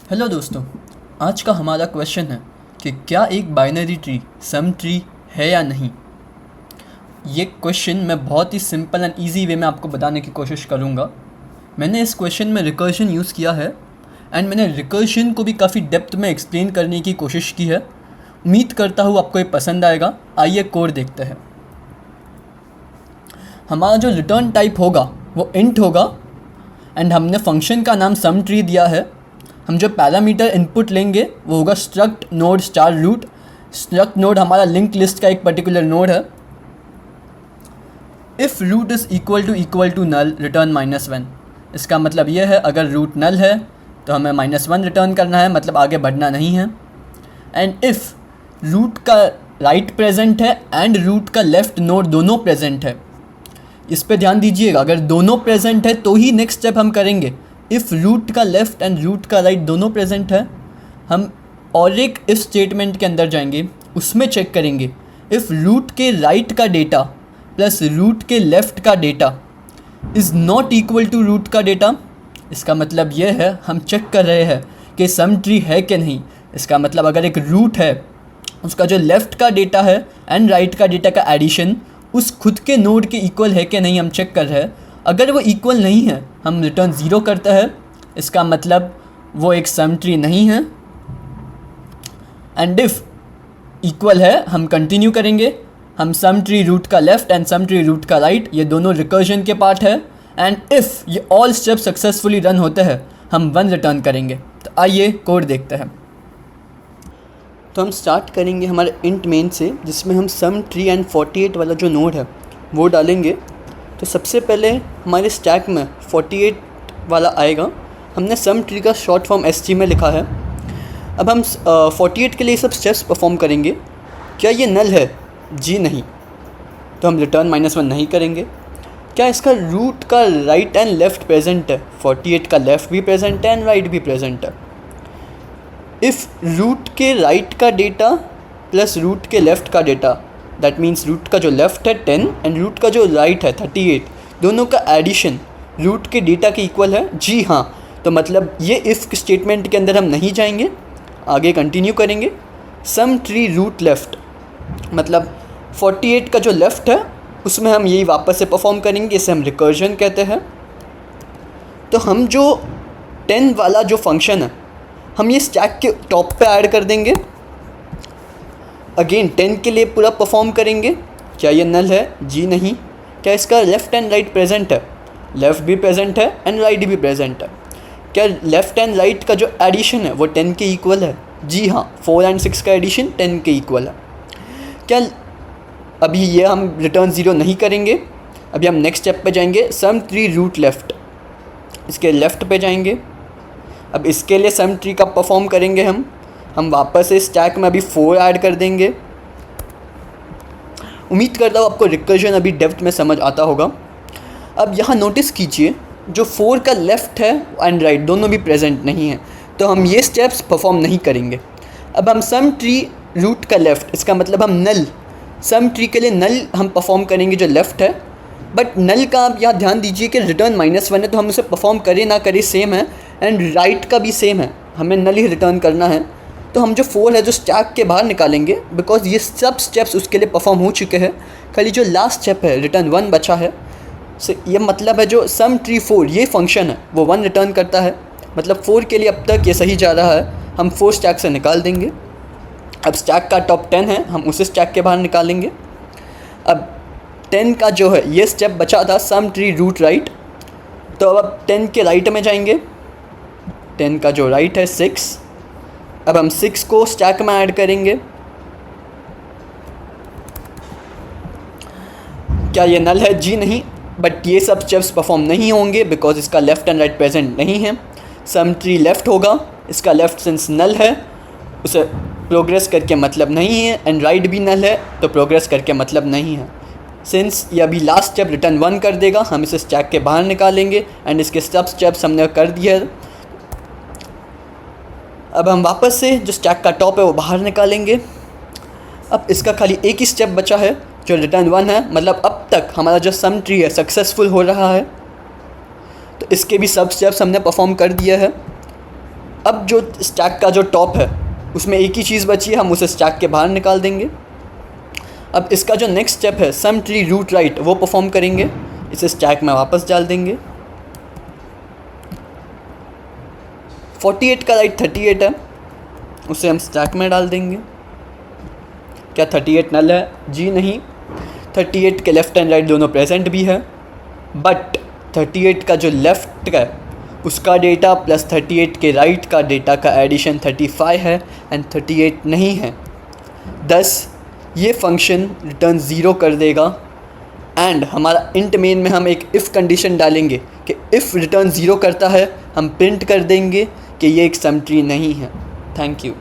Hello दोस्तों। आज का हमारा क्वेश्चन है कि क्या एक बाइनरी ट्री सम ट्री है या नहीं। ये क्वेश्चन मैं बहुत ही सिंपल एंड इजी वे में आपको बताने की कोशिश करूँगा। मैंने इस क्वेश्चन में रिकर्शन यूज़ किया है एंड मैंने रिकर्शन को भी काफ़ी डेप्थ में एक्सप्लेन करने की कोशिश की है। उम्मीद करता हूँ आपको ये पसंद आएगा। आइए कोड देखते हैं। हमारा जो रिटर्न टाइप होगा वो इंट होगा एंड हमने फंक्शन का नाम सम ट्री दिया है। हम जो पैरामीटर इनपुट लेंगे वो होगा struct node star root. Struct node हमारा लिंक लिस्ट का एक पर्टिकुलर नोड है। If root is equal to null return -1। इसका मतलब ये है अगर रूट नल है तो हमें -1 रिटर्न करना है, मतलब आगे बढ़ना नहीं है। एंड इफ़ रूट का राइट प्रेजेंट है एंड रूट का लेफ़्ट नोड दोनों प्रेजेंट है, इस पे ध्यान दीजिएगा। अगर दोनों प्रेजेंट है तो ही नेक्स्ट स्टेप हम करेंगे। इफ़ रूट का लेफ़्ट एंड रूट का राइट दोनों प्रेजेंट है, हम और एक इफ स्टेटमेंट के अंदर जाएंगे, उसमें चेक करेंगे इफ़ रूट के राइट का डेटा प्लस रूट के लेफ़्ट का data is not equal to root का डेटा। इसका मतलब ये है हम चेक कर रहे हैं कि सम ट्री है कि नहीं। इसका मतलब अगर एक रूट है, उसका जो लेफ़्ट का डेटा है एंड राइट का डेटा का एडिशन उस खुद के नोड के इक्वल है कि नहीं, हम चेक कर रहे हैं। अगर वो इक्वल नहीं है हम रिटर्न 0 करते हैं। इसका मतलब वो एक सम ट्री नहीं है। एंड इफ़ इक्वल है हम कंटिन्यू करेंगे। हम सम ट्री रूट का left and subtree root का राइट ये दोनों रिकर्जन के पार्ट है। एंड इफ़ ये ऑल स्टेप सक्सेसफुली रन होते हैं हम 1 रिटर्न करेंगे। तो आइए कोड देखते हैं। तो हम स्टार्ट करेंगे हमारे इंट मेन से, जिसमें हम सम ट्री एंड 48 वाला जो नोड है वो डालेंगे। तो सबसे पहले हमारे स्टैक में 48 वाला आएगा। हमने सम ट्री का शॉर्ट फॉर्म ST में लिखा है। अब हम 48 के लिए सब स्टेप्स परफॉर्म करेंगे। क्या ये नल है? जी नहीं, तो हम रिटर्न -1 नहीं करेंगे। क्या इसका रूट का राइट एंड लेफ़्ट प्रेजेंट है? 48 का लेफ़्ट भी प्रेजेंट है एंड राइट भी प्रेजेंट है। इफ़ रूट के राइट का डेटा प्लस रूट के लेफ़्ट का डेटा, दैट मीन्स रूट का जो लेफ़्ट है 10 एंड रूट का जो राइट है 38, दोनों का एडिशन रूट के डेटा के इक्वल है। जी हाँ, तो मतलब ये इफ़ स्टेटमेंट के अंदर हम नहीं जाएंगे, आगे कंटिन्यू करेंगे। सम ट्री रूट लेफ़्ट मतलब 48 का जो लेफ़्ट है उसमें हम यही वापस से परफॉर्म करेंगे, इसे हम रिकर्जन कहते हैं। तो हम जो 10 वाला जो फंक्शन है हम ये स्टैक के टॉप पे ऐड कर देंगे। अगेन 10 के लिए पूरा परफॉर्म करेंगे। क्या ये नल है? जी नहीं। क्या इसका लेफ़्ट एंड राइट प्रेजेंट है? लेफ़्ट भी प्रेजेंट है एंड राइट भी प्रेजेंट है। क्या लेफ़्ट एंड राइट का जो एडिशन है वो 10 के इक्वल है? जी हाँ, 4 एंड 6 का एडिशन 10 के इक्वल है। क्या अभी ये हम रिटर्न 0 नहीं करेंगे। अभी हम नेक्स्ट स्टेप पे जाएंगे, सम ट्री रूट लेफ़्ट। इसके लेफ़्ट पे जाएंगे। अब इसके लिए सम ट्री का परफॉर्म करेंगे हम वापस से स्टैक में अभी 4 ऐड कर देंगे। उम्मीद करता हूँ आपको रिकर्जन अभी डेप्थ में समझ आता होगा। अब यहाँ नोटिस कीजिए जो 4 का लेफ़्ट है एंड राइट दोनों भी प्रेजेंट नहीं है, तो हम ये स्टेप्स परफॉर्म नहीं करेंगे। अब हम सम ट्री रूट का लेफ़्ट, इसका मतलब हम नल, सम ट्री के लिए नल हम परफॉर्म करेंगे जो लेफ़्ट है। बट नल का आप यहाँ ध्यान दीजिए कि रिटर्न -1 है, तो हम उसे परफॉर्म करें ना करें सेम है। एंड राइट का भी सेम है, हमें नल ही रिटर्न करना है। तो हम जो 4 है जो स्टैक के बाहर निकालेंगे, बिकॉज ये सब स्टेप्स उसके लिए परफॉर्म हो चुके हैं। खाली जो लास्ट स्टेप है रिटर्न 1 बचा है। सो ये मतलब है जो सम ट्री 4 ये फंक्शन है वो 1 रिटर्न करता है। मतलब 4 के लिए अब तक ये सही जा रहा है। हम 4 स्टैक से निकाल देंगे। अब स्टैक का टॉप 10 है, हम उसे स्टैक के बाहर निकालेंगे। अब 10 का जो है ये स्टेप बचा था सम ट्री रूट राइट, तो अब 10 के राइट में जाएंगे। 10 का जो राइट है 6, अब हम 6 को स्टैक में ऐड करेंगे। क्या ये नल है? जी नहीं, बट ये सब स्टेप्स परफॉर्म नहीं होंगे बिकॉज इसका लेफ़्ट एंड राइट प्रेजेंट नहीं है। सम ट्री लेफ़्ट होगा, इसका लेफ़्ट सिंस नल है उसे प्रोग्रेस करके मतलब नहीं है, एंड राइट भी नल है तो प्रोग्रेस करके मतलब नहीं है। सिंस ये अभी लास्ट स्टेप रिटर्न 1 कर देगा, हम इसे स्टैक के बाहर निकालेंगे एंड इसके सब स्टेप्स हमने कर दिए। अब हम वापस से जो स्टैक का टॉप है वो बाहर निकालेंगे। अब इसका खाली एक ही स्टेप बचा है जो रिटर्न 1 है, मतलब अब तक हमारा जो सम ट्री है सक्सेसफुल हो रहा है। तो इसके भी सब स्टेप्स हमने परफॉर्म कर दिया है। अब जो स्टैक का जो टॉप है उसमें एक ही चीज़ बची है, हम उसे स्टैक के बाहर निकाल देंगे। अब इसका जो नेक्स्ट स्टेप है सम ट्री रूट राइट वो परफॉर्म करेंगे, इसे स्टैक में वापस डाल देंगे। 48 का राइट 38 है, उसे हम स्टैक में डाल देंगे। क्या 38 नल है? जी नहीं, 38 के लेफ़्ट एंड राइट दोनों प्रेजेंट भी है, बट 38 का जो लेफ़्ट है उसका डेटा प्लस 38 के राइट का डेटा का एडिशन 35 है एंड 38 नहीं है। दस ये फंक्शन रिटर्न 0 कर देगा एंड हमारा इंट मेन में हम एक इफ़ कंडीशन डालेंगे कि इफ़ रिटर्न 0 करता है हम प्रिंट कर देंगे कि ये एक सम ट्री नहीं है। Thank you.